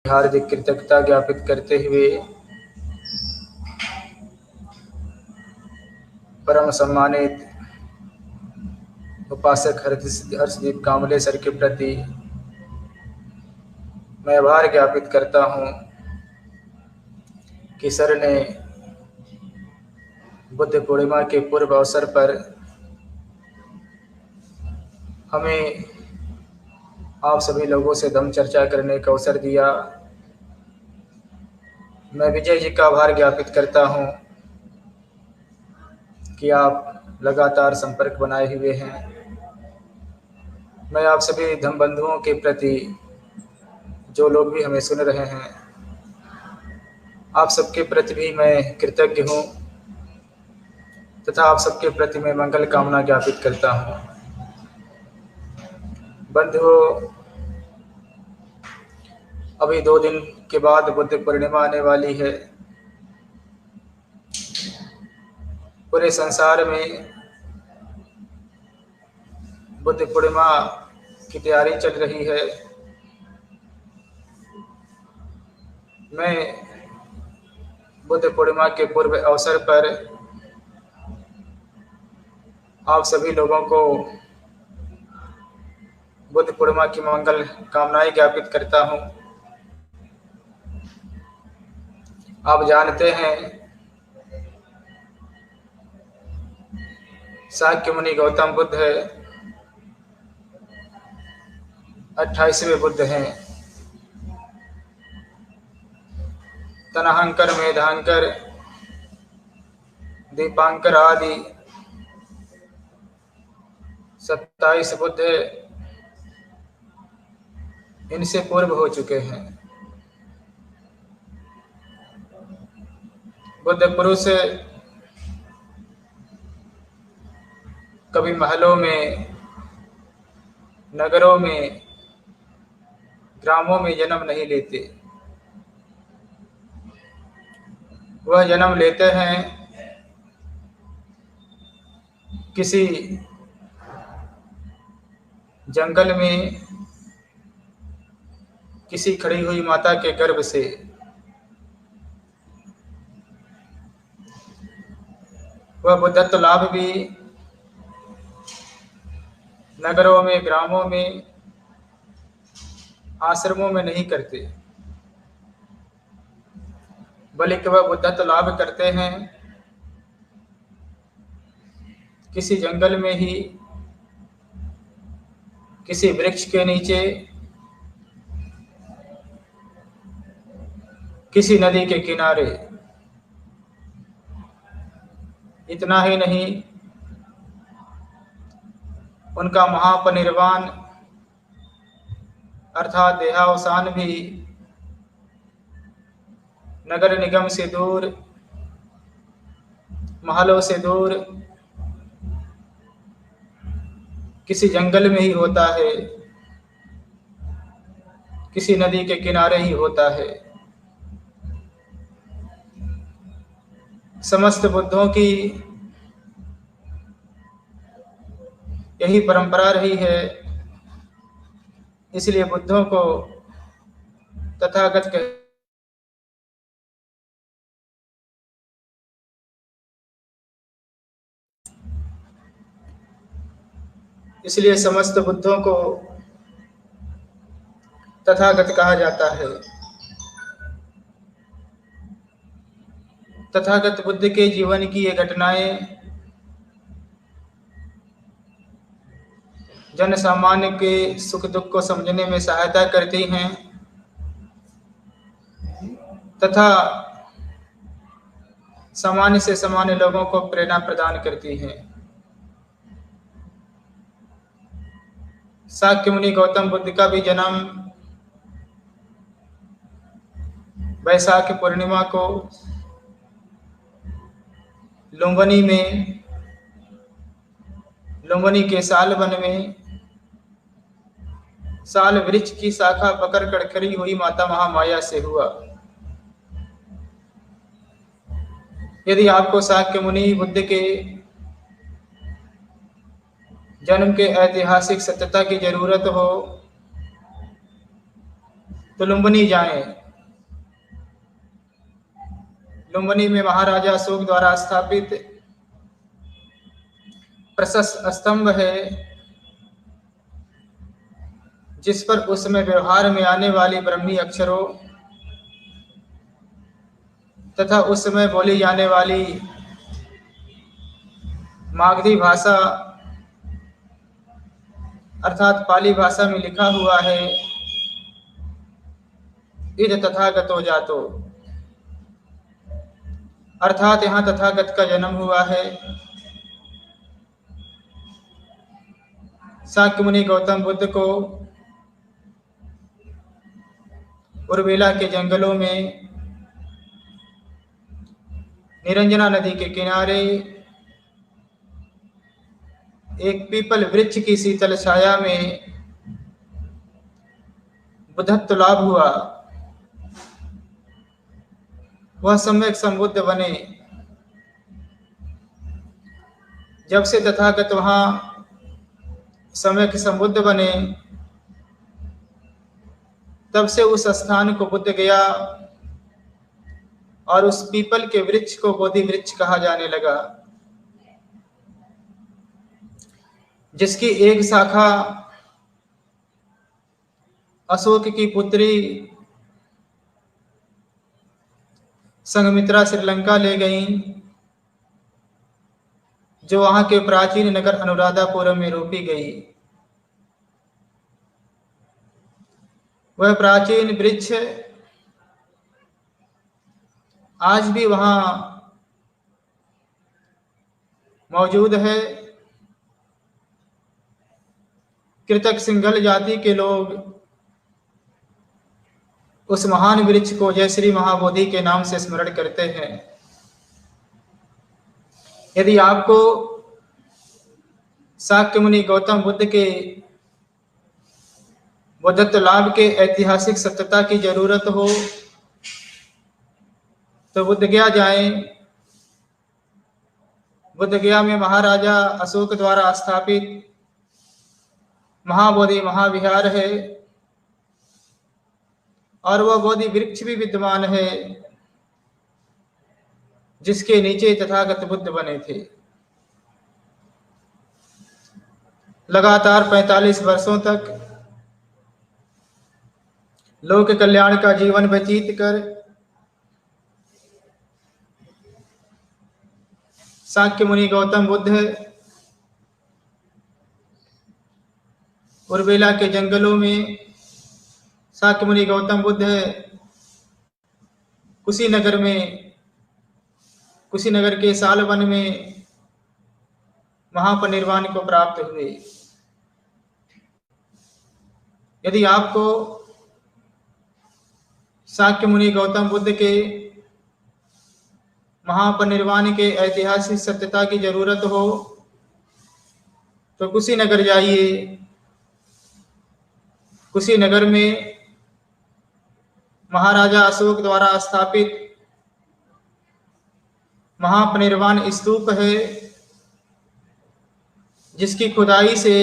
हार्दिक कृतज्ञता ज्ञापित करते हुए परम सम्मानित उपासक हर्षदीप कांबले सर के प्रति मैं आभार ज्ञापित करता हूँ कि सर ने बुद्ध पूर्णिमा के पूर्व अवसर पर हमें आप सभी लोगों से धम्म चर्चा करने का अवसर दिया। मैं विजय जी का आभार ज्ञापित करता हूँ कि आप लगातार संपर्क बनाए हुए हैं। मैं आप सभी धम्म बंधुओं के प्रति, जो लोग भी हमें सुन रहे हैं, आप सबके प्रति भी मैं कृतज्ञ हूँ तथा आप सबके प्रति मैं मंगल कामना ज्ञापित करता हूँ। बंधुओं, अभी 2 दिन के बाद बुद्ध पूर्णिमा आने वाली है। पूरे संसार में बुद्ध पूर्णिमा की तैयारी चल रही है। मैं बुद्ध पूर्णिमा के पूर्व अवसर पर आप सभी लोगों को बुद्ध पूर्णिमा की मंगल कामनाएं ज्ञापित करता हूं। आप जानते हैं, शाक्य मुनि गौतम बुद्ध 28वें बुद्ध हैं। तनहंकर, मेधांकर, दीपांकर आदि 27 बुद्ध इनसे पूर्व हो चुके हैं। बुद्ध पुरुष कभी महलों में, नगरों में, ग्रामों में जन्म नहीं लेते। वह जन्म लेते हैं किसी जंगल में, किसी खड़ी हुई माता के गर्भ से। वह बुद्धत्व लाभ भी नगरों में, ग्रामों में, आश्रमों में नहीं करते, बल्कि वह बुद्धत्व लाभ करते हैं किसी जंगल में ही, किसी वृक्ष के नीचे, किसी नदी के किनारे। इतना ही नहीं, उनका महापरिनिर्वाण अर्थात देहावसान भी नगर निगम से दूर, महलों से दूर, किसी जंगल में ही होता है, किसी नदी के किनारे ही होता है। समस्त बुद्धों की यही परंपरा रही है। इसलिए बुद्धों को तथागत इसलिए समस्त बुद्धों को तथागत कहा जाता है। तथागत बुद्ध के जीवन की ये घटनाएं जन सामान्य के सुख दुख को समझने में सहायता करती हैं तथा सामान्य से सामान्य लोगों को प्रेरणा प्रदान करती हैं। शाक्य मुनि गौतम बुद्ध का भी जन्म वैशाख पूर्णिमा को लुम्बिनी में, लुम्बिनी के साल वन में साल वृक्ष की शाखा पकड़कर खड़ी हुई माता महामाया से हुआ। यदि आपको शाक्य मुनि बुद्ध के जन्म के ऐतिहासिक सत्यता की जरूरत हो तो लुम्बिनी जाएं। लुम्बिनी में महाराजा अशोक द्वारा स्थापित प्रशस्त स्तंभ है, जिस पर उस समय व्यवहार में आने वाली ब्रह्मी अक्षरों तथा उस समय बोली जाने वाली मागधी भाषा अर्थात पाली भाषा में लिखा हुआ है, इद तथागतो जातो, अर्थात यहाँ तथागत का जन्म हुआ है। शाक्य मुनि गौतम बुद्ध को उर्वेला के जंगलों में निरंजना नदी के किनारे एक पीपल वृक्ष की शीतल छाया में बुद्धत्व लाभ हुआ। वह सम्यक संबुद्ध बने। जब से तथागत वहां सम्यक संबुद्ध बने, तब से उस स्थान को बुद्ध गया और उस पीपल के वृक्ष को बोधि वृक्ष कहा जाने लगा, जिसकी एक शाखा अशोक की पुत्री संघमित्रा श्रीलंका ले गईं, जो वहां के प्राचीन नगर अनुराधापुरम में रोपी गई। वह प्राचीन वृक्ष आज भी वहां मौजूद है। कृतक सिंघल जाति के लोग उस महान वृक्ष को जय श्री महाबोधि के नाम से स्मरण करते हैं। यदि आपको शाक्य मुनि गौतम बुद्ध के बुद्धत्व लाभ के ऐतिहासिक सत्यता की जरूरत हो तो बुद्ध गया जाएं। बुद्ध गया में महाराजा अशोक द्वारा स्थापित महाबोधि महाविहार है और वह बोधि वृक्ष भी विद्यमान है, जिसके नीचे तथागत बुद्ध बने थे। लगातार 45 वर्षों तक लोक कल्याण का जीवन व्यतीत कर शाक्य मुनि गौतम बुद्ध उर्वेला के जंगलों में, शाक्य मुनि गौतम बुद्ध कुशीनगर में, कुशीनगर के सालवन में महापरिनिर्वाण को प्राप्त हुए। यदि आपको शाक्य मुनि गौतम बुद्ध के महापरिनिर्वाण के ऐतिहासिक सत्यता की जरूरत हो तो कुशीनगर जाइए। कुशीनगर में महाराजा अशोक द्वारा स्थापित महापरिनिर्वाण स्तूप है, जिसकी खुदाई से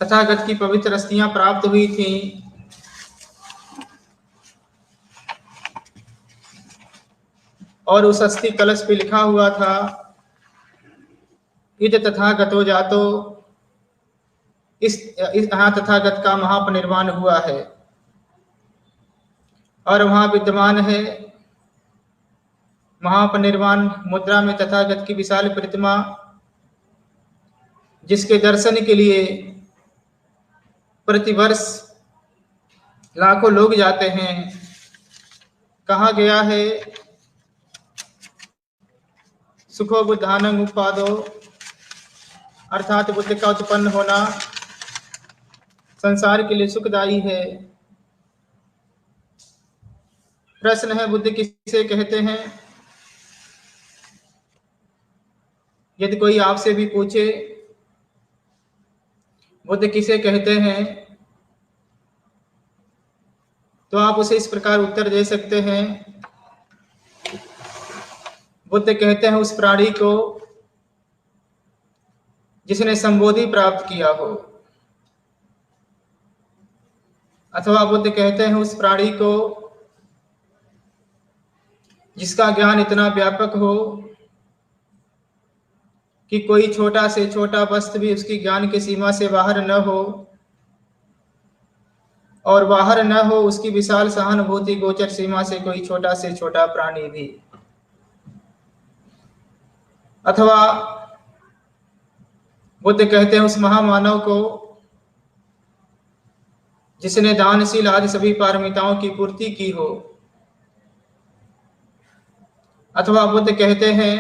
तथागत की पवित्र अस्थियां प्राप्त हुई थीं। और उस अस्थि कलश पे लिखा हुआ था, इद तथागतो जातो, इस यहाँ तथागत का महापरिनिर्वाण हुआ है। और वहां विद्यमान है महापरिनिर्वाण मुद्रा में तथागत की विशाल प्रतिमा, जिसके दर्शन के लिए प्रतिवर्ष लाखों लोग जाते हैं। कहा गया है, सुखो बुद्धानं उपादो, अर्थात बुद्ध का उत्पन्न होना संसार के लिए सुखदायी है। प्रश्न है, बुद्ध किसे कहते हैं? यदि कोई आपसे भी पूछे बुद्ध किसे कहते हैं, तो आप उसे इस प्रकार उत्तर दे सकते हैं, बुद्ध कहते हैं उस प्राणी को जिसने संबोधि प्राप्त किया हो। अथवा बुद्ध कहते हैं उस प्राणी को जिसका ज्ञान इतना व्यापक हो कि कोई छोटा से छोटा वस्तु भी उसकी ज्ञान की सीमा से बाहर न हो, और बाहर न हो उसकी विशाल सहानुभूति गोचर सीमा से कोई छोटा से छोटा प्राणी भी। अथवा बुद्ध कहते हैं उस महामानव को जिसने दानशील आदि सभी पारमिताओं की पूर्ति की हो। अथवा बुद्ध कहते हैं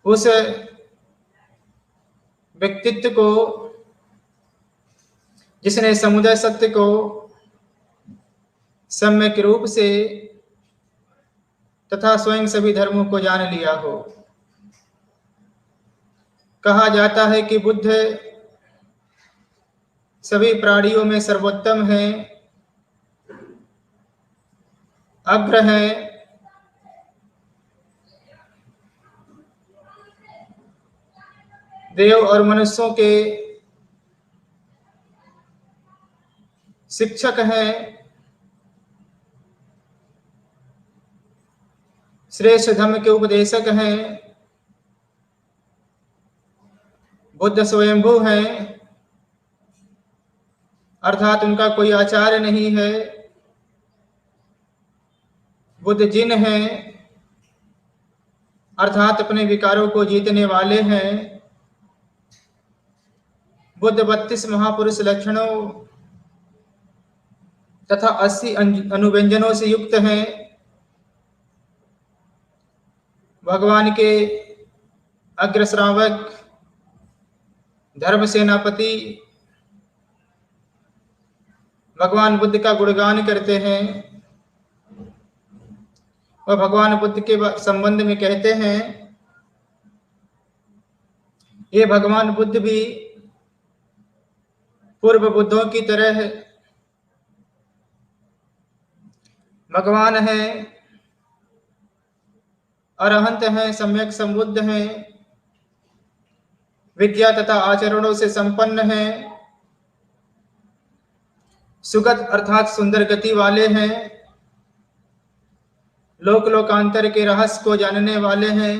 उस व्यक्तित्व को जिसने समुदय सत्य को सम्यक रूप से तथा स्वयं सभी धर्मों को जान लिया हो। कहा जाता है कि बुद्ध सभी प्राणियों में सर्वोत्तम है, अग्र है, देव और मनुष्यों के शिक्षक हैं, श्रेष्ठ धर्म के उपदेशक हैं, बुद्ध स्वयंभू हैं, अर्थात उनका कोई आचार्य नहीं है। बुद्ध जिन हैं अर्थात अपने विकारों को जीतने वाले हैं। बुद्ध 32 महापुरुष लक्षणों तथा 80 अनुव्यंजनों से युक्त हैं। भगवान के अग्र श्रावक, धर्म सेनापति भगवान बुद्ध का गुणगान करते हैं। वह भगवान बुद्ध के संबंध में कहते हैं, ये भगवान बुद्ध भी पूर्व बुद्धों की तरह भगवान हैं, अरहंत हैं, सम्यक संबुद्ध हैं, विद्या तथा आचरणों से संपन्न हैं, सुगत अर्थात सुंदर गति वाले हैं, लोक लोकांतर के रहस्य को जानने वाले हैं,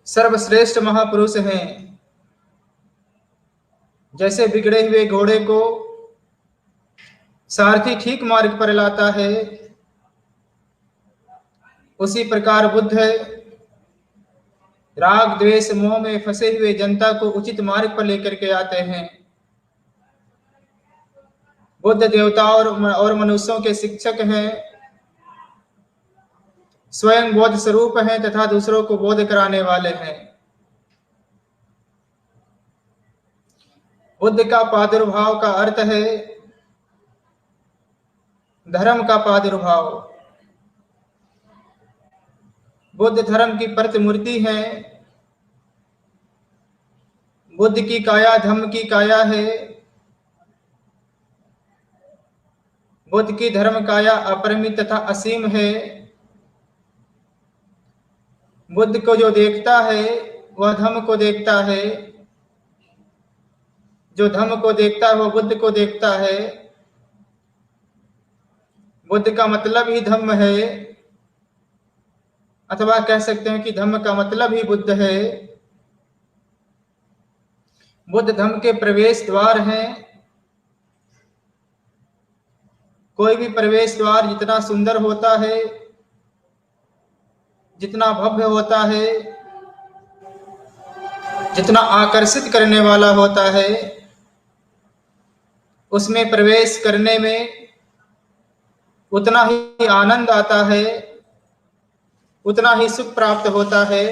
सर्वश्रेष्ठ महापुरुष हैं। जैसे बिगड़े हुए घोड़े को सारथी ठीक मार्ग पर लाता है, उसी प्रकार बुद्ध राग द्वेष मोह में फंसे हुए जनता को उचित मार्ग पर लेकर के आते हैं। बुद्ध देवताओं और मनुष्यों के शिक्षक हैं, स्वयं बोध स्वरूप हैं तथा दूसरों को बोध कराने वाले हैं। बुद्ध का प्रादुर्भाव का अर्थ है धर्म का प्रादुर्भाव। बुद्ध धर्म की प्रतिमूर्ति है। बुद्ध की काया धम्म की काया है। बुद्ध की धर्म काया अपरिमित तथा असीम है। बुद्ध को जो देखता है वह धम्म को देखता है, जो धम्म को देखता है वह बुद्ध को देखता है। बुद्ध का मतलब ही धम्म है, अथवा कह सकते हैं कि धम्म का मतलब ही बुद्ध है। बुद्ध धम्म के प्रवेश द्वार हैं। कोई भी प्रवेश द्वार जितना सुंदर होता है, जितना भव्य होता है, जितना आकर्षित करने वाला होता है, उसमें प्रवेश करने में उतना ही आनंद आता है, उतना ही सुख प्राप्त होता है,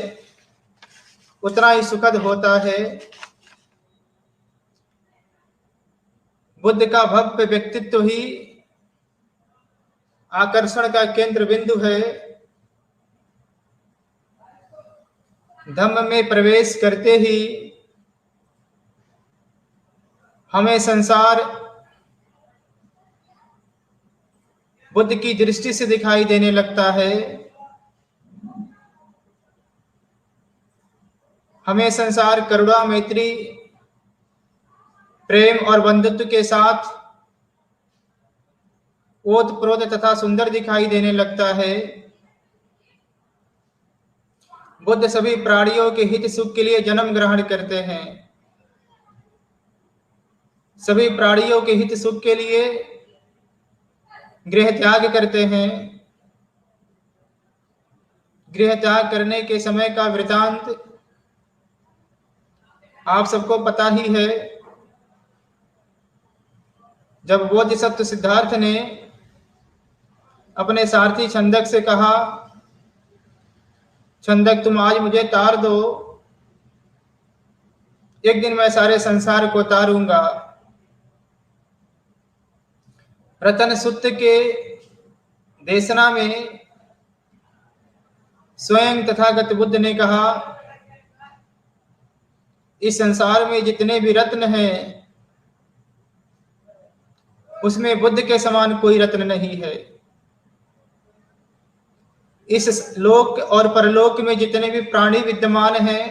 उतना ही सुखद होता है। बुद्ध का भव्य व्यक्तित्व ही आकर्षण का केंद्र बिंदु है। धम्म में प्रवेश करते ही हमें संसार बुद्ध की दृष्टि से दिखाई देने लगता है। हमें संसार करुणा, मैत्री, प्रेम और बंधुत्व के साथ ओतप्रोत तथा सुंदर दिखाई देने लगता है। बुद्ध सभी प्राणियों के हित सुख के लिए जन्म ग्रहण करते हैं। सभी प्राणियों के हित सुख के लिए गृह त्याग करते हैं। गृह त्याग करने के समय का वृतांत आप सबको पता ही है। जब बोधिसत्व सिद्धार्थ ने अपने सारथी छंदक से कहा, छंदक तुम आज मुझे तार दो, एक दिन मैं सारे संसार को तारूंगा। रतन सुत्त के देशना में स्वयं तथागत बुद्ध ने कहा, इस संसार में जितने भी रत्न हैं उसमें बुद्ध के समान कोई रत्न नहीं है। इस लोक और परलोक में जितने भी प्राणी विद्यमान हैं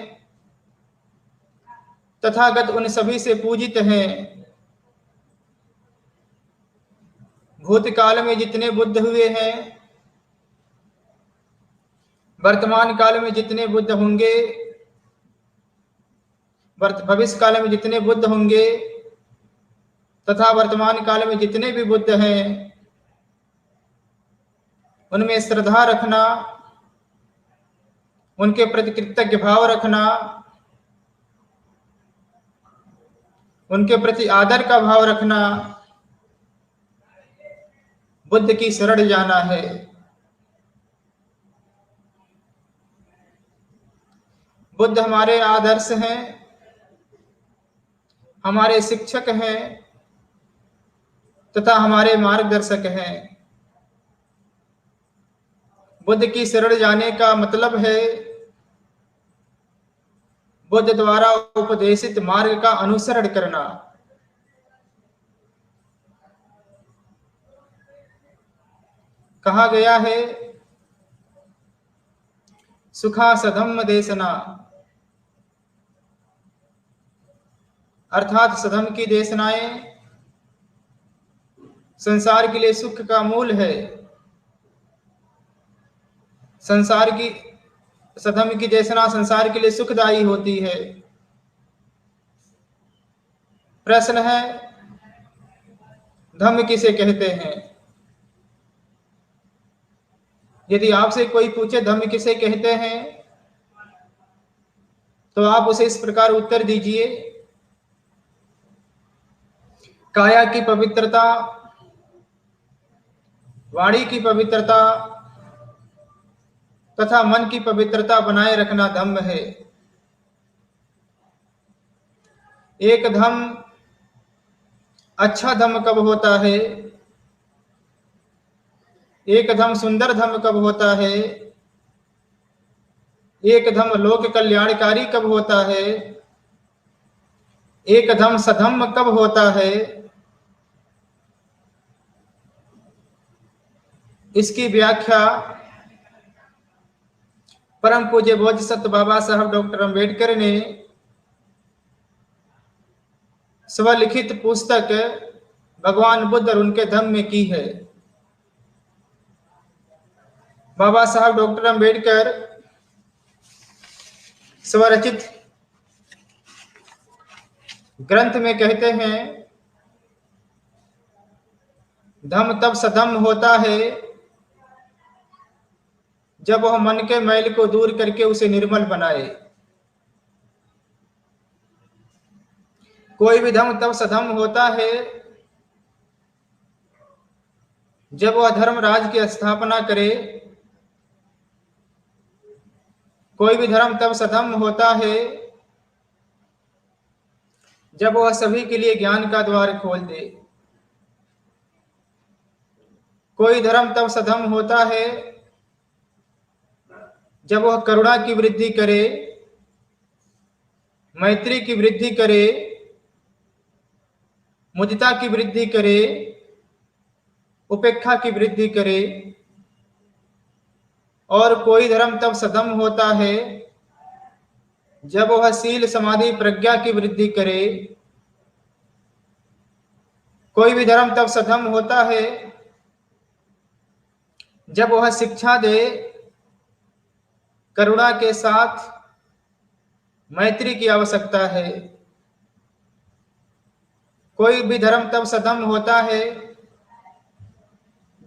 तथागत उन सभी से पूजित हैं। भूतकाल में जितने बुद्ध हुए हैं, वर्तमान काल में जितने बुद्ध होंगे, भविष्य काल में जितने बुद्ध होंगे तथा वर्तमान काल में जितने भी बुद्ध हैं, उनमें श्रद्धा रखना, उनके प्रति कृतज्ञ भाव रखना, उनके प्रति आदर का भाव रखना, बुद्ध की शरण जाना है। बुद्ध हमारे आदर्श हैं, हमारे शिक्षक हैं तथा हमारे मार्गदर्शक हैं। बुद्ध की शरण जाने का मतलब है बुद्ध द्वारा उपदेशित मार्ग का अनुसरण करना। कहा गया है, सुखा सधम्म देशना, अर्थात सधम की देशनाएं संसार के लिए सुख का मूल है। संसार की सधम की देशना संसार के लिए सुखदायी होती है। प्रश्न है, धम्म किसे कहते हैं? यदि आपसे कोई पूछे धम्म किसे कहते हैं तो आप उसे इस प्रकार उत्तर दीजिए, काया की पवित्रता, वाणी की पवित्रता तथा मन की पवित्रता बनाए रखना धम्म है। एक धम्म अच्छा धम्म कब होता है, एक धम्म सुंदर धम्म कब होता है, एक धम्म लोक कल्याणकारी कब होता है, एक धम्म सधम्म कब होता है, इसकी व्याख्या परम पूज्य बोधिसत्व बाबा साहब डॉक्टर अंबेडकर ने स्वलिखित पुस्तक भगवान बुद्ध और उनके धम्म में की है। बाबा साहब डॉक्टर अंबेडकर स्वरचित ग्रंथ में कहते हैं, धम्म तब सधम्म होता है जब वह मन के मैल को दूर करके उसे निर्मल बनाए। कोई भी धम्म तब सधम्म होता है जब वह धर्मराज की स्थापना करे। कोई भी धर्म तब सधम्म होता है जब वह सभी के लिए ज्ञान का द्वार खोल दे। कोई धर्म तब सधम्म होता है जब वह करुणा की वृद्धि करे, मैत्री की वृद्धि करे, मुदिता की वृद्धि करे, उपेक्षा की वृद्धि करे। और कोई धर्म तब सधम्म होता है जब वह शील समाधि प्रज्ञा की वृद्धि करे। कोई भी धर्म तब सधम होता है जब वह शिक्षा दे करुणा के साथ मैत्री की आवश्यकता है। कोई भी धर्म तब सधम होता है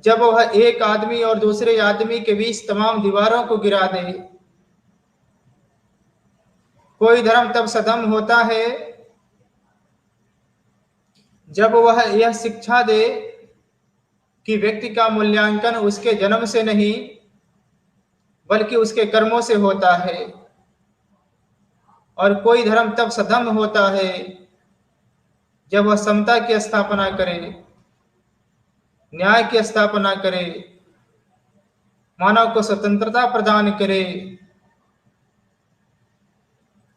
जब वह एक आदमी और दूसरे आदमी के बीच तमाम दीवारों को गिरा दे। कोई धर्म तब सधम होता है जब वह यह शिक्षा दे कि व्यक्ति का मूल्यांकन उसके जन्म से नहीं बल्कि उसके कर्मों से होता है। और कोई धर्म तब सधम होता है जब वह समता की स्थापना करे, न्याय की स्थापना करे, मानव को स्वतंत्रता प्रदान करे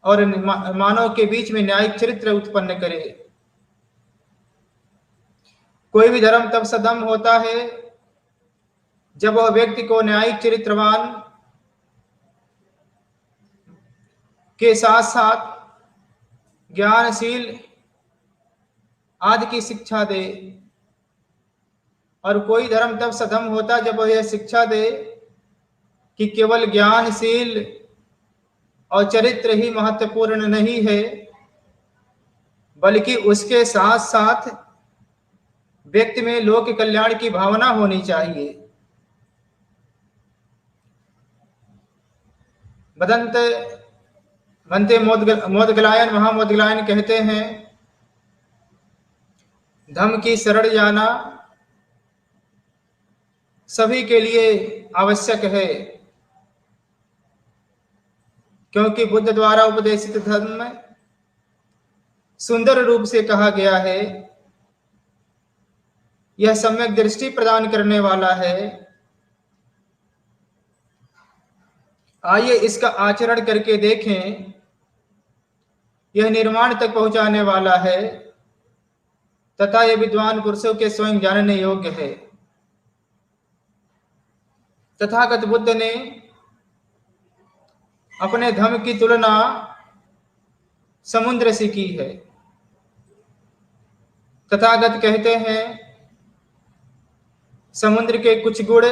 और मानव के बीच में न्यायिक चरित्र उत्पन्न करे। कोई भी धर्म तब सधम होता है जब वह व्यक्ति को न्यायिक चरित्रवान के साथ साथ ज्ञानशील आदि की शिक्षा दे। और कोई धर्म तब सधम होता जब वह यह शिक्षा दे कि केवल ज्ञानशील और चरित्र ही महत्वपूर्ण नहीं है बल्कि उसके साथ साथ व्यक्ति में लोक कल्याण की भावना होनी चाहिए। बदंत बनते मोदगलायन महामोदगलायन कहते हैं, धम्म की शरण जाना सभी के लिए आवश्यक है क्योंकि बुद्ध द्वारा उपदेशित धर्म सुंदर रूप से कहा गया है। यह सम्यक दृष्टि प्रदान करने वाला है। आइए इसका आचरण करके देखें। यह निर्माण तक पहुंचाने वाला है तथा यह विद्वान पुरुषों के स्वयं जानने योग्य है। तथागत बुद्ध ने अपने धम्म की तुलना समुद्र से की है। तथागत कहते हैं, समुद्र के कुछ गुण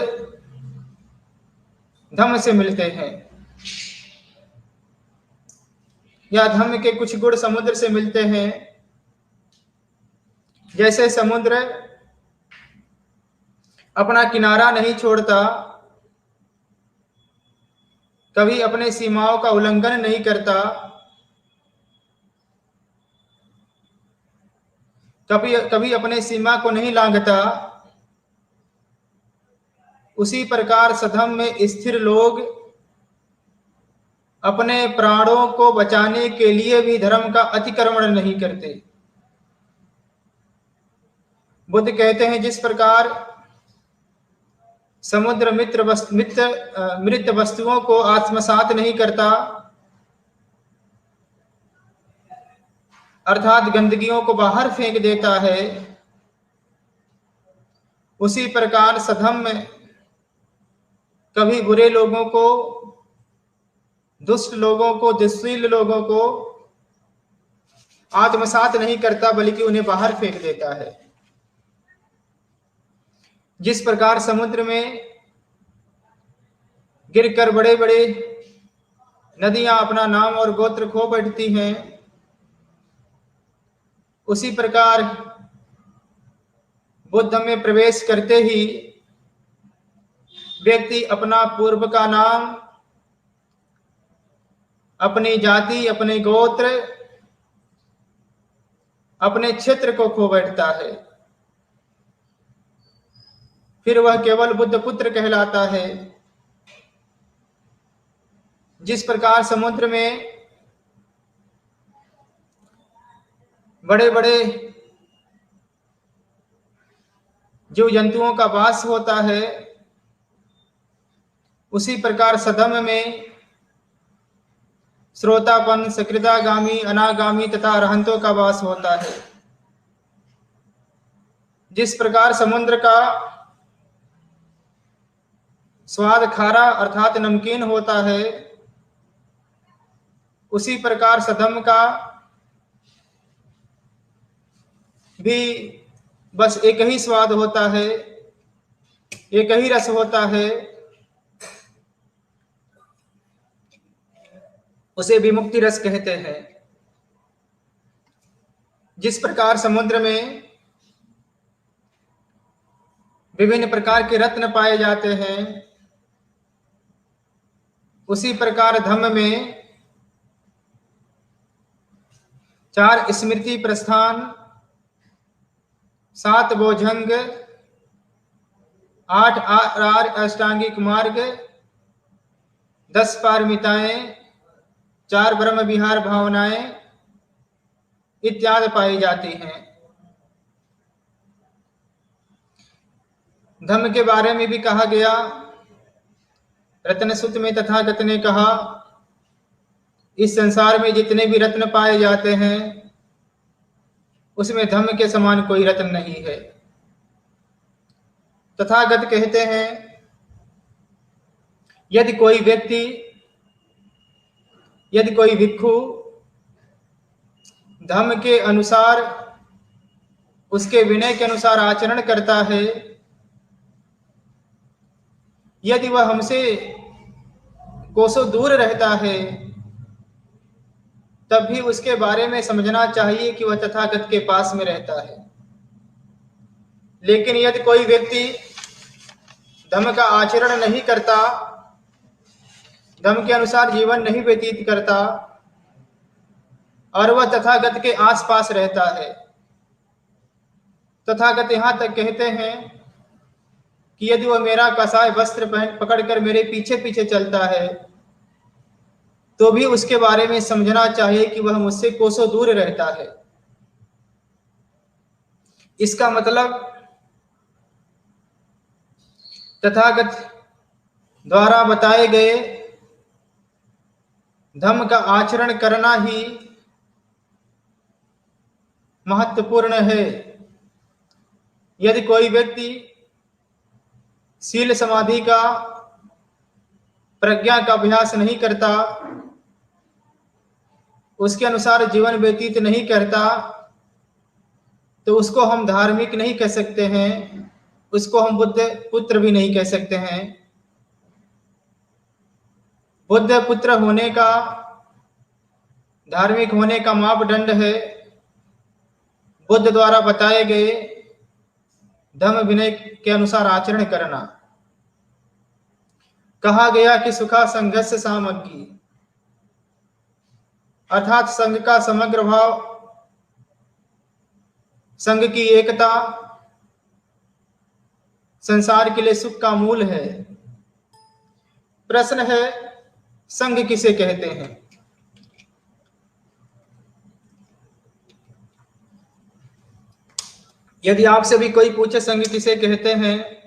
धम्म से मिलते हैं या धम्म के कुछ गुण समुद्र से मिलते हैं। जैसे समुद्र अपना किनारा नहीं छोड़ता, कभी अपने सीमाओं का उल्लंघन नहीं करता, कभी अपने सीमा को नहीं लांघता, उसी प्रकार सधम में स्थिर लोग अपने प्राणों को बचाने के लिए भी धर्म का अतिक्रमण नहीं करते। बुद्ध कहते हैं, जिस प्रकार समुद्र मृत वस्तुओं को आत्मसात नहीं करता, अर्थात गंदगियों को बाहर फेंक देता है, उसी प्रकार सधम में कभी बुरे लोगों को, दुष्ट लोगों को, दुष्शील लोगों को आत्मसात नहीं करता बल्कि उन्हें बाहर फेंक देता है। जिस प्रकार समुद्र में गिरकर बड़े बड़े नदियां अपना नाम और गोत्र खो बैठती हैं, उसी प्रकार बुद्ध में प्रवेश करते ही व्यक्ति अपना पूर्व का नाम, अपनी जाति, अपने गोत्र, अपने क्षेत्र को खो बैठता है। फिर वह केवल बुद्ध पुत्र कहलाता है। जिस प्रकार समुद्र में बड़े बड़े जीव जंतुओं का वास होता है, उसी प्रकार सधम्म में श्रोतापन, सकृदागामी, अनागामी तथा अरहंतों का वास होता है। जिस प्रकार समुद्र का स्वाद खारा अर्थात नमकीन होता है, उसी प्रकार सधम्म का भी बस एक ही स्वाद होता है, एक ही रस होता है, उसे विमुक्ति रस कहते हैं। जिस प्रकार समुद्र में विभिन्न प्रकार के रत्न पाए जाते हैं, उसी प्रकार धम्म में 4 स्मृति प्रस्थान, 7 भोजंग, 8 आर अष्टांगिक मार्ग, 10 पारमिताएं, 4 ब्रह्म विहार भावनाएं इत्यादि पाई जाती हैं। धम्म के बारे में भी कहा गया, रत्न सूत्र में तथागत ने कहा, इस संसार में जितने भी रत्न पाए जाते हैं उसमें धम्म के समान कोई रत्न नहीं है। तथागत कहते हैं, यदि कोई व्यक्ति, यदि कोई भिक्षु धम्म के अनुसार, उसके विनय के अनुसार आचरण करता है, यदि वह हमसे कोसों दूर रहता है, तब भी उसके बारे में समझना चाहिए कि वह तथागत के पास में रहता है। लेकिन यदि कोई व्यक्ति धम्म का आचरण नहीं करता, धम्म के अनुसार जीवन नहीं व्यतीत करता और वह तथागत के आसपास रहता है, तथागत यहां तक कहते हैं कि यदि वह मेरा कसाय वस्त्र पकड़कर मेरे पीछे पीछे चलता है, तो भी उसके बारे में समझना चाहिए कि वह मुझसे कोसों दूर रहता है। इसका मतलब तथागत द्वारा बताए गए धम्म का आचरण करना ही महत्वपूर्ण है। यदि कोई व्यक्ति शील समाधि का, प्रज्ञा का अभ्यास नहीं करता, उसके अनुसार जीवन व्यतीत नहीं करता, तो उसको हम धार्मिक नहीं कह सकते हैं, उसको हम बुद्ध पुत्र भी नहीं कह सकते हैं। बुद्ध पुत्र होने का, धार्मिक होने का मापदंड है बुद्ध द्वारा बताए गए धम्म विनय के अनुसार आचरण करना। कहा गया कि सुखा संघर्ष सामग्री, अर्थात संघ का समग्र भाव, संघ की एकता संसार के लिए सुख का मूल है। प्रश्न है, संघ किसे कहते हैं? यदि आपसे भी कोई पूछे संघ किसे कहते हैं,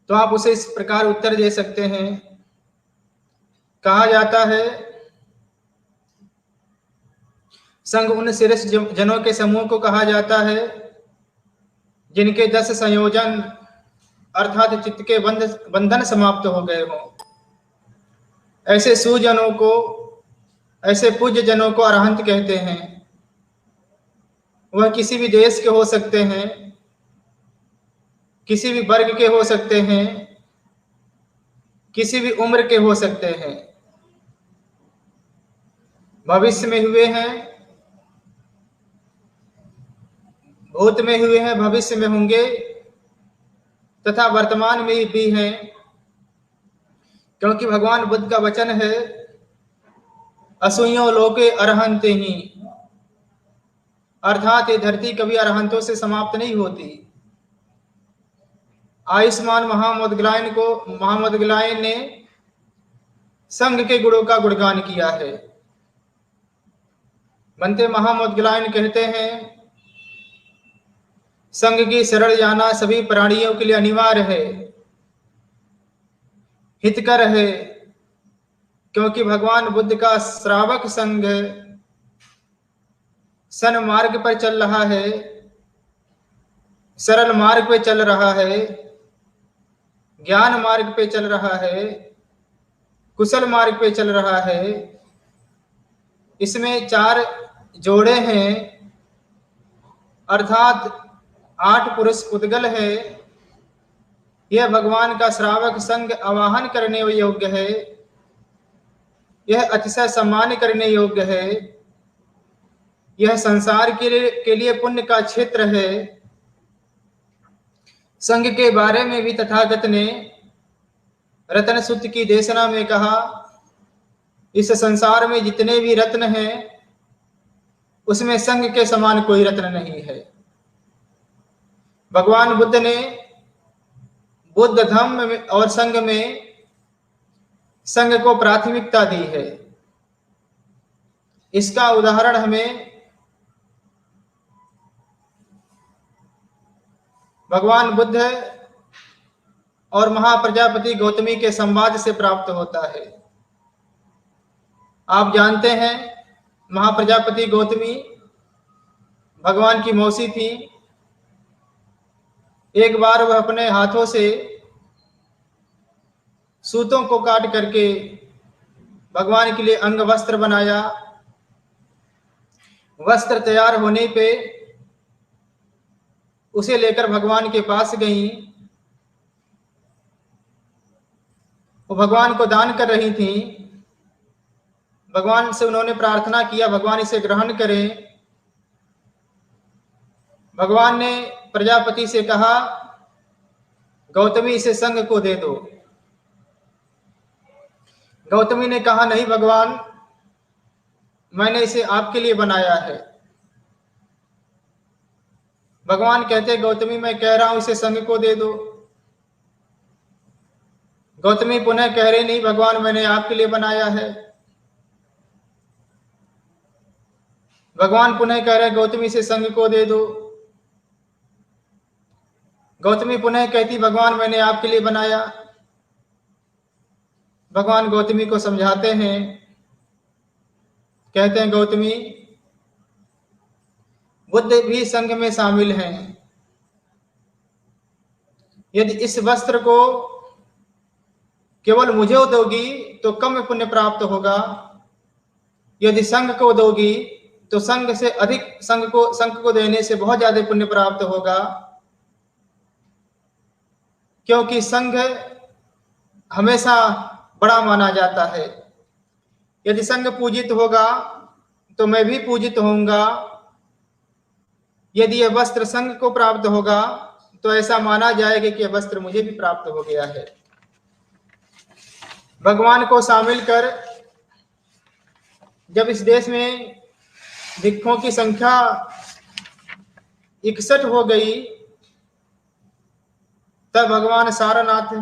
तो आप उसे इस प्रकार उत्तर दे सकते हैं। कहा जाता है, संघ उन श्रेष्ठ जनों के समूह को कहा जाता है जिनके 10 संयोजन अर्थात चित्त के बंधन समाप्त हो गए हों। ऐसे सुजनों को, ऐसे पूज्य जनों को अरहंत कहते हैं। वह किसी भी देश के हो सकते हैं, किसी भी वर्ग के हो सकते हैं, किसी भी उम्र के हो सकते हैं, भविष्य में हुए हैं, भूत में हुए हैं, भविष्य में होंगे तथा वर्तमान में भी हैं। क्योंकि भगवान बुद्ध का वचन है, असूयों लोके अरहंते ही, अर्थात ये धरती कभी अरहंतों से समाप्त नहीं होती। आयुष्मान महामोदग्लायन ने संघ के गुणों का गुणगान किया है। बनते महामोदग्लायन कहते हैं, संघ की शरण जाना सभी प्राणियों के लिए अनिवार्य है, हितकर है, क्योंकि भगवान बुद्ध का श्रावक संघ सन्मार्ग पर चल रहा है, सरल मार्ग पे चल रहा है, ज्ञान मार्ग पे चल रहा है, कुशल मार्ग पे चल रहा है। इसमें 4 जोड़े हैं, अर्थात 8 पुरुष पुद्गल है, यह भगवान का श्रावक संग आवाहन करने योग्य है, यह अतिशय सम्मान करने योग्य है, यह संसार के लिए पुण्य का क्षेत्र है। संघ के बारे में भी तथागत ने रत्न सूत्र की देशना में कहा, इस संसार में जितने भी रत्न हैं उसमें संघ के समान कोई रत्न नहीं है। भगवान बुद्ध ने बुद्ध धम्म और संघ में संघ को प्राथमिकता दी है। इसका उदाहरण हमें भगवान बुद्ध और महाप्रजापति गौतमी के संवाद से प्राप्त होता है। आप जानते हैं महाप्रजापति गौतमी भगवान की मौसी थी। एक बार वह अपने हाथों से सूतों को काट करके भगवान के लिए अंग वस्त्र बनाया। वस्त्र तैयार होने पे उसे लेकर भगवान के पास गई। वो भगवान को दान कर रही थी। भगवान से उन्होंने प्रार्थना किया, भगवान इसे ग्रहण करें। भगवान ने प्रजापति से कहा, गौतमी इसे संघ को दे दो। गौतमी ने कहा, नहीं भगवान, मैंने इसे आपके लिए बनाया है। भगवान कहते, गौतमी मैं कह रहा हूं इसे संघ को दे दो। गौतमी पुनः कह रही, नहीं भगवान, मैंने आपके लिए बनाया है। भगवान पुनः कह रहे, गौतमी इसे संघ को दे दो। गौतमी पुनः कहती, भगवान मैंने आपके लिए बनाया। भगवान गौतमी को समझाते हैं, कहते हैं, गौतमी बुद्ध भी संघ में शामिल हैं। यदि इस वस्त्र को केवल मुझे दोगी तो कम पुण्य प्राप्त होगा, यदि संघ को दोगी तो संघ से अधिक, संघ को देने से बहुत ज्यादा पुण्य प्राप्त होगा, क्योंकि संघ हमेशा बड़ा माना जाता है। यदि संघ पूजित होगा तो मैं भी पूजित होऊंगा। यदि यह वस्त्र संघ को प्राप्त होगा तो ऐसा माना जाएगा कि यह वस्त्र मुझे भी प्राप्त हो गया है। भगवान को शामिल कर जब इस देश में भिक्षुओं की संख्या 61 हो गई, तब भगवान सारनाथ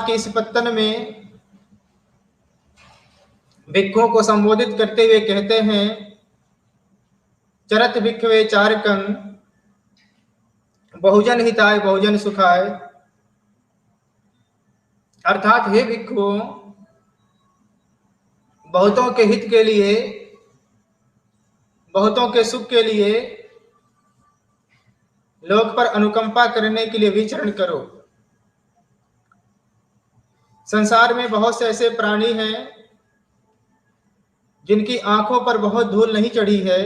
के इस पत्तन में भिक्षुओं को संबोधित करते हुए कहते हैं, चरत भिक्षवे चारकं बहुजन हिताय बहुजन सुखाय। अर्थात हे भिक्षुओं, बहुतों के हित के लिए, बहुतों के सुख के लिए, लोक पर अनुकंपा करने के लिए विचरण करो। संसार में बहुत से ऐसे प्राणी हैं जिनकी आंखों पर बहुत धूल नहीं चढ़ी है,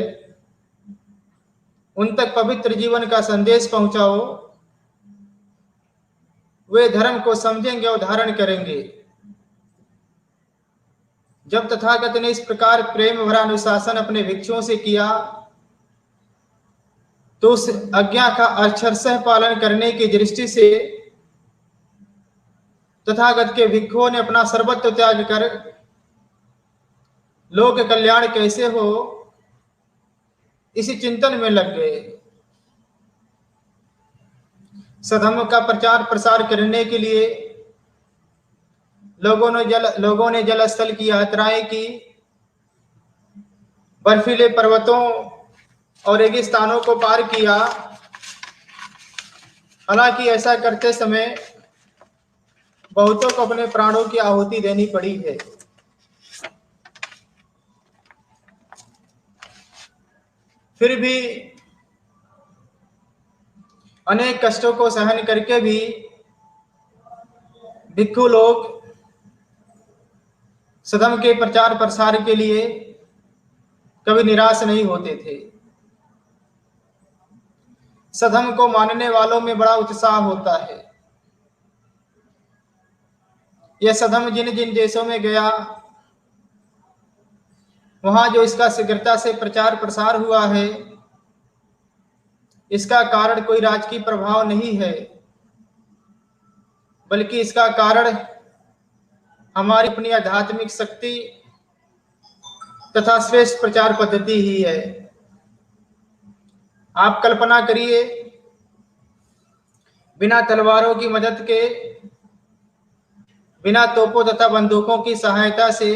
उन तक पवित्र जीवन का संदेश पहुंचाओ। वे धर्म को समझेंगे और धारण करेंगे। जब तथागत ने इस प्रकार प्रेम भरा अनुशासन अपने भिक्षुओं से किया तो उस आज्ञा का अक्षरशः पालन करने की दृष्टि से तथागत के भिक्षुओं ने अपना सर्वस्व त्याग कर लोक कल्याण कैसे हो इसी चिंतन में लग गए। सधर्म का प्रचार प्रसार करने के लिए लोगों ने जल स्थल की यात्राएं की, बर्फीले पर्वतों और रेगिस्तानों को पार किया। हालांकि ऐसा करते समय बहुतों को अपने प्राणों की आहुति देनी पड़ी है। फिर भी अनेक कष्टों को सहन करके भी भिक्षु लोग सधर्म के प्रचार प्रसार के लिए कभी निराश नहीं होते थे। सधर्म को मानने वालों में बड़ा उत्साह होता है। यह सधर्म जिन जिन देशों में गया, वहां जो इसका शीघ्रता से प्रचार प्रसार हुआ है, इसका कारण कोई राजकीय प्रभाव नहीं है, बल्कि इसका कारण हमारी अपनी आध्यात्मिक शक्ति तथा श्रेष्ठ प्रचार पद्धति ही है। आप कल्पना करिए, बिना तलवारों की मदद के, बिना तोपों तथा बंदूकों की सहायता से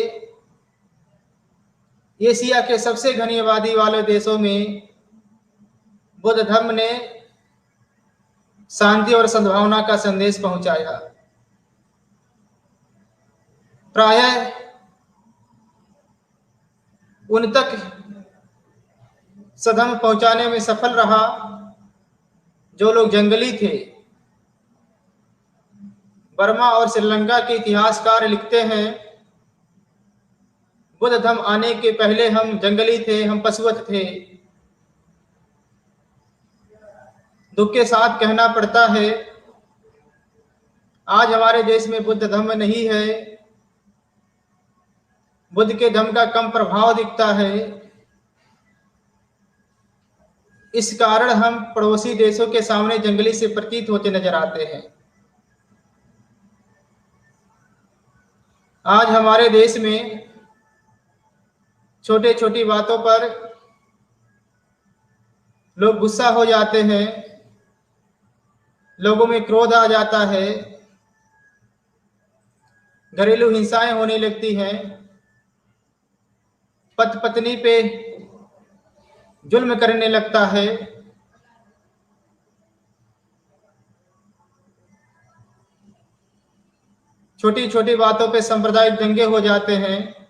एशिया के सबसे घनी आबादी वाले देशों में बुद्ध धर्म ने शांति और सद्भावना का संदेश पहुंचाया। प्रायः उन तक सधर्म पहुंचाने में सफल रहा जो लोग जंगली थे। बर्मा और श्रीलंका के इतिहासकार लिखते हैं, बुद्ध धर्म आने के पहले हम जंगली थे, हम पशुवत थे। दुख के साथ कहना पड़ता है, आज हमारे देश में बुद्ध धर्म नहीं है। बुद्ध के धर्म का कम प्रभाव दिखता है। इस कारण हम पड़ोसी देशों के सामने जंगली से प्रतीत होते नजर आते हैं। आज हमारे देश में छोटे छोटी बातों पर लोग गुस्सा हो जाते हैं, लोगों में क्रोध आ जाता है, घरेलू हिंसाएं होने लगती हैं, पति पत्नी पे जुल्म करने लगता है। छोटी छोटी बातों पे सांप्रदायिक दंगे हो जाते हैं,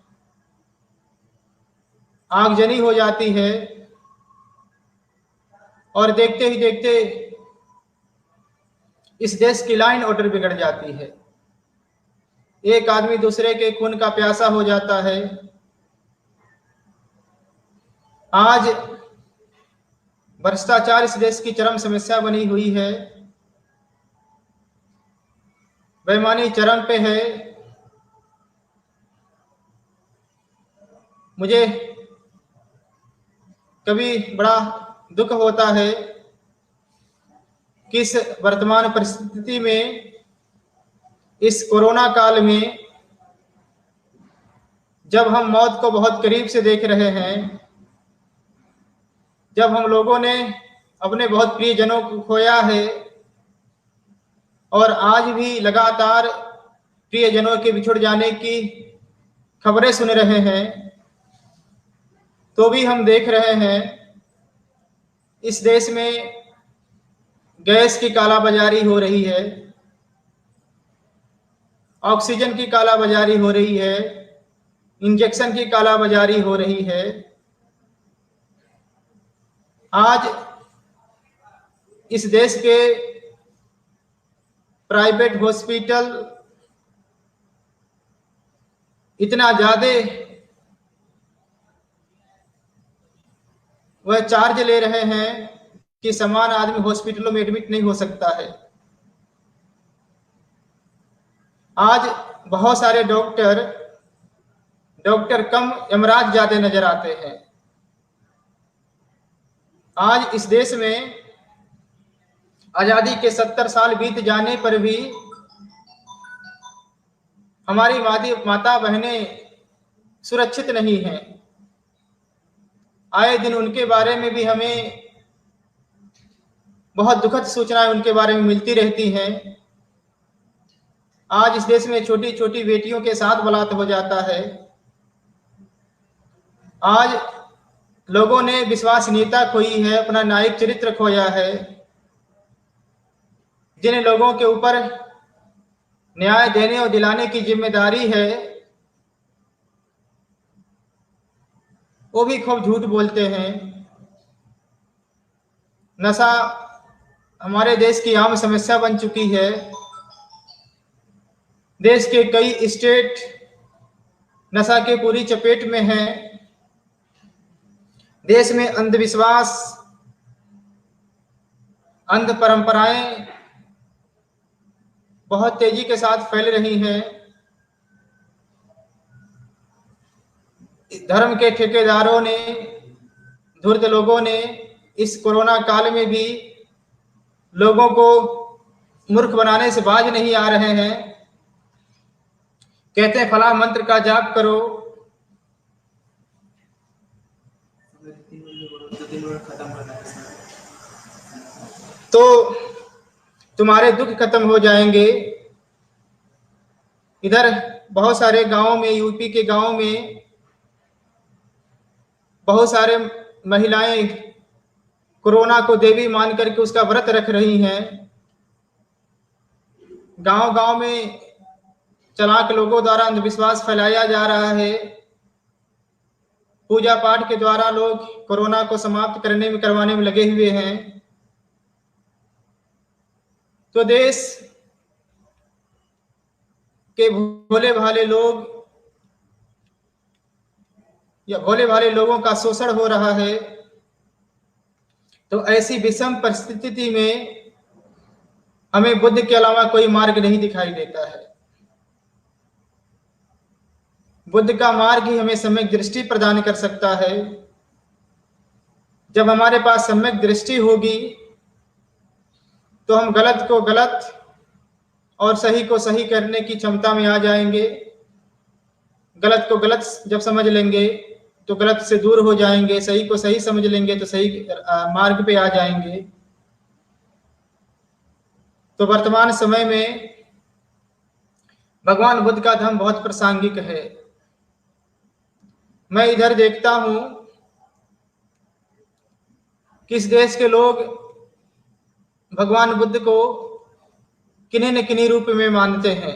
आगजनी हो जाती है, और देखते ही देखते इस देश की लाइन ऑर्डर बिगड़ जाती है। एक आदमी दूसरे के खून का प्यासा हो जाता है। आज भ्रष्टाचार इस देश की चरम समस्या बनी हुई है, बेईमानी चरम पे है। मुझे कभी बड़ा दुख होता है कि इस वर्तमान परिस्थिति में, इस कोरोना काल में, जब हम मौत को बहुत करीब से देख रहे हैं, जब हम लोगों ने अपने बहुत प्रियजनों को खोया है और आज भी लगातार प्रियजनों के बिछुड़ जाने की खबरें सुन रहे हैं, तो भी हम देख रहे हैं इस देश में गैस की कालाबाजारी हो रही है, ऑक्सीजन की कालाबाजारी हो रही है, इंजेक्शन की कालाबाजारी हो रही है। आज इस देश के प्राइवेट हॉस्पिटल इतना ज्यादा वह चार्ज ले रहे हैं कि समान आदमी हॉस्पिटलों में एडमिट नहीं हो सकता है। आज बहुत सारे डॉक्टर कम, यमराज ज्यादा नजर आते हैं। आज इस देश में आजादी के 70 साल बीत जाने पर भी हमारी माता बहनें सुरक्षित नहीं हैं। आए दिन उनके बारे में भी हमें बहुत दुखद सूचनाएं उनके बारे में मिलती रहती हैं। आज इस देश में छोटी छोटी बेटियों के साथ बलात्कार हो जाता है। आज लोगों ने विश्वसनीयता खोई है, अपना न्यायिक चरित्र खोया है। जिन लोगों के ऊपर न्याय देने और दिलाने की जिम्मेदारी है, वो भी खूब झूठ बोलते हैं। नशा हमारे देश की आम समस्या बन चुकी है। देश के कई स्टेट नशा के पूरी चपेट में हैं। देश में अंधविश्वास अंध परंपराएं बहुत तेजी के साथ फैल रही हैं। धर्म के ठेकेदारों ने, धूर्त लोगों ने इस कोरोना काल में भी लोगों को मूर्ख बनाने से बाज नहीं आ रहे हैं। कहते हैं फला मंत्र का जाप करो तो तुम्हारे दुख खत्म हो जाएंगे। इधर बहुत सारे गांवों में, यूपी के गांवों में बहुत सारे महिलाएं कोरोना को देवी मान करके उसका व्रत रख रही हैं। गांव-गांव में चालाक लोगों द्वारा अंधविश्वास फैलाया जा रहा है। पूजा पाठ के द्वारा लोग कोरोना को समाप्त करवाने में लगे हुए हैं। तो देश के भोले भाले लोग या भोले भाले लोगों का शोषण हो रहा है। तो ऐसी विषम परिस्थिति में हमें बुद्ध के अलावा कोई मार्ग नहीं दिखाई देता है। बुद्ध का मार्ग ही हमें सम्यक दृष्टि प्रदान कर सकता है। जब हमारे पास सम्यक दृष्टि होगी तो हम गलत को गलत और सही को सही करने की क्षमता में आ जाएंगे। गलत को गलत जब समझ लेंगे तो गलत से दूर हो जाएंगे, सही को सही समझ लेंगे तो सही मार्ग पे आ जाएंगे। तो वर्तमान समय में भगवान बुद्ध का धम्म बहुत प्रासंगिक है। मैं इधर देखता हूं कि इस देश के लोग भगवान बुद्ध को किन्हीं न किन्हीं रूप में मानते हैं।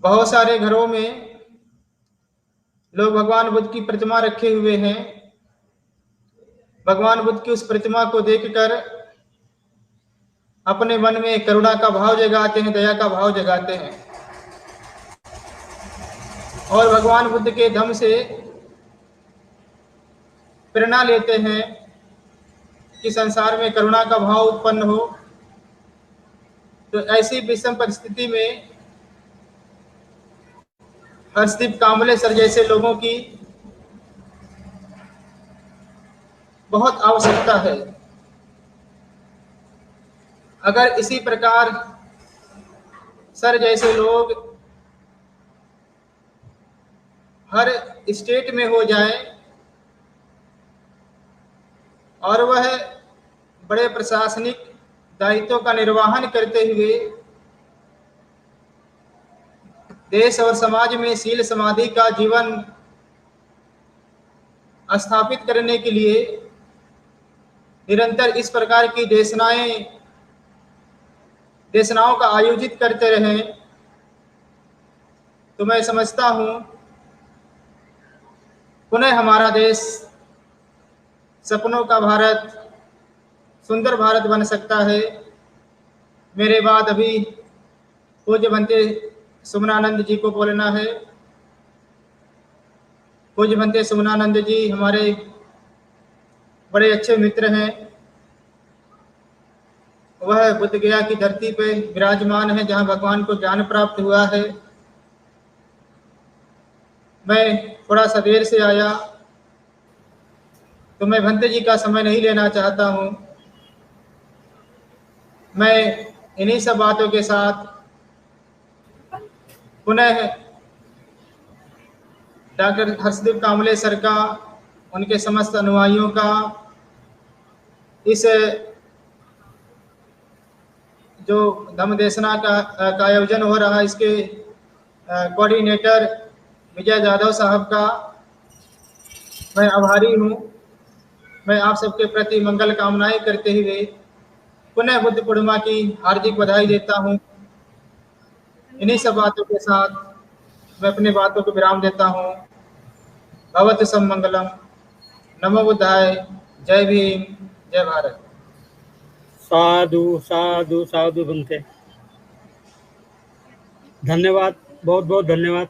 बहुत सारे घरों में लोग भगवान बुद्ध की प्रतिमा रखे हुए हैं। भगवान बुद्ध की उस प्रतिमा को देखकर अपने मन में करुणा का भाव जगाते हैं, दया का भाव जगाते हैं और भगवान बुद्ध के धम्म से प्रेरणा लेते हैं कि संसार में करुणा का भाव उत्पन्न हो। तो ऐसी विषम परिस्थिति में हर्षदीप कांबले सर जैसे लोगों की बहुत आवश्यकता है। अगर इसी प्रकार सर जैसे लोग हर स्टेट में हो जाए और वह बड़े प्रशासनिक दायित्वों का निर्वहन करते हुए देश और समाज में शील समाधि का जीवन स्थापित करने के लिए निरंतर इस प्रकार की देशनाओं का आयोजित करते रहें तो मैं समझता हूं पुनः हमारा देश सपनों का भारत, सुंदर भारत बन सकता है। मेरे बाद अभी पूज्य भंते सुमनानंद जी को बोलना है। पूज्य भंते सुमनानंद जी हमारे बड़े अच्छे मित्र हैं। वह बुद्ध गया की धरती पे विराजमान है जहां भगवान को ज्ञान प्राप्त हुआ है। मैं थोड़ा सा देर से आया तो मैं भंते जी का समय नहीं लेना चाहता हूं। मैं इन्हीं सब बातों के साथ पुनः डॉक्टर हर्षदीप कांबले सर का, उनके समस्त अनुयायियों का इस जो धम्म देशना का आयोजन हो रहा है, इसके कोऑर्डिनेटर विजय जाधव साहब का मैं आभारी हूँ। मैं आप सबके प्रति मंगल कामनाएं करते हुए पुनः बुद्ध पूर्णिमा की हार्दिक बधाई देता हूँ। इन्हीं सब बातों के साथ मैं अपनी बातों को विराम देता हूँ। भवतु सब मंगलम। नमो बुद्धाय। जय भीम, जय भारत। साधु साधु साधु बनते। धन्यवाद, बहुत बहुत धन्यवाद।